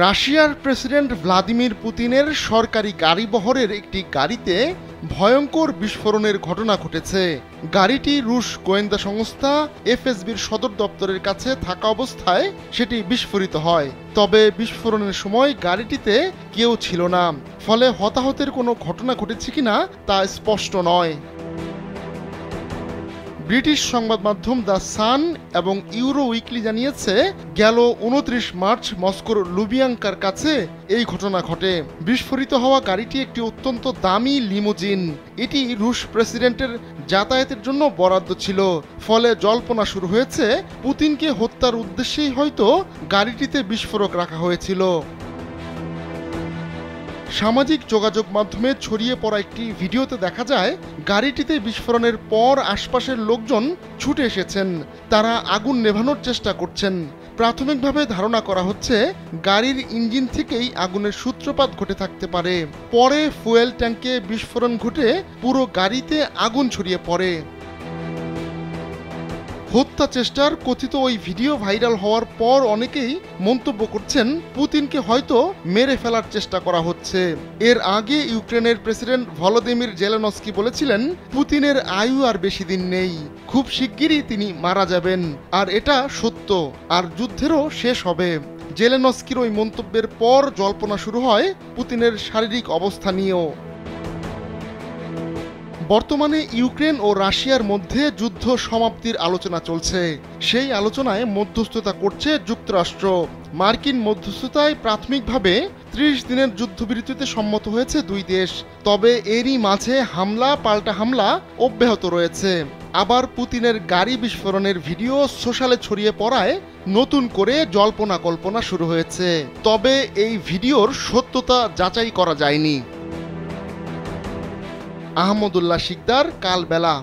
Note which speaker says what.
Speaker 1: রাশিয়ার president Vladimir পুতিনের সরকারি গাড়িবহরের একটি গাড়িতে ভয়ঙ্কর বিস্ফোরণের ঘটনা ঘটেছে। গাড়িটি রুশ গোয়েন্দা সংস্থা এফএসবির সদর দপ্তরের কাছে থাকা অবস্থায় সেটি বিস্ফোরিত হয়। তবে বিস্ফোরণের সময় গাড়িটিতে কেউ ছিল না, ফলে হতাহতের কোনো ঘটনা ঘটেছে কিনা তা স্পষ্ট নয়। ব্রিটিশ সংবাদ মাধ্যম দ্য সান এবং ইউরো উইকলি জানিয়েছে, গেল 29 মার্চ মস্কোর লুবিয়াঙ্কার কাছে এই ঘটনা ঘটে। বিস্ফোরিত হওয়া গাড়িটি একটি অত্যন্ত দামি লিমুজিন। এটি রুশ প্রেসিডেন্টের যাতায়াতের জন্য বরাদ্দ ছিল, ফলে জল্পনা শুরু হয়েছে পুতিনকে হত্যার উদ্দেশ্যেই হয়তো গাড়িটিতে বিস্ফোরক রাখা হয়েছিল। সামাজিক যোগাযোগ মাধ্যমে ছড়িয়ে পড়া একটি ভিডিওতে দেখা যায়, গাড়িটিতে বিস্ফোরণের পর আশপাশের লোকজন ছুটে এসেছেন, তারা আগুন নেভানোর চেষ্টা করছেন। প্রাথমিকভাবে ধারণা করা হচ্ছে গাড়ির ইঞ্জিন থেকেই আগুনের সূত্রপাত ঘটে থাকতে পারে। পরে ফুয়েল ট্যাঙ্কে বিস্ফোরণ ঘটে পুরো গাড়িতে আগুন ছড়িয়ে পড়ে। হত্যা চেষ্টার কথিত ওই ভিডিও ভাইরাল হওয়ার পর অনেকেই মন্তব্য করছেন, পুতিনকে হয়তো মেরে ফেলার চেষ্টা করা হচ্ছে। এর আগে ইউক্রেনের প্রেসিডেন্ট ভলোদিমির জেলেনস্কি বলেছিলেন, পুতিনের আয়ু আর বেশি দিন নেই, খুব শিগগিরই তিনি মারা যাবেন, আর এটা সত্য, আর যুদ্ধেরও শেষ হবে। জেলেনস্কির ওই মন্তব্যের পর জল্পনা শুরু হয় পুতিনের শারীরিক অবস্থা নিয়েও। বর্তমানে ইউক্রেন ও রাশিয়ার মধ্যে যুদ্ধ সমাপ্তির আলোচনা চলছে। সেই আলোচনায় মধ্যস্থতা করছে যুক্তরাষ্ট্র। মার্কিন মধ্যস্থতায় প্রাথমিকভাবে 30 দিনের যুদ্ধবিরতিতে সম্মত হয়েছে দুই দেশ। তবে এরই মাঝে হামলা পাল্টা হামলা অব্যাহত রয়েছে। আবার পুতিনের গাড়ি বিস্ফোরণের ভিডিও সোশ্যালে ছড়িয়ে পড়ায় নতুন করে জল্পনা কল্পনা শুরু হয়েছে। তবে এই ভিডিওর সত্যতা যাচাই করা যায়নি। আহমদুল্লাহ শিকদার, কালবেলা।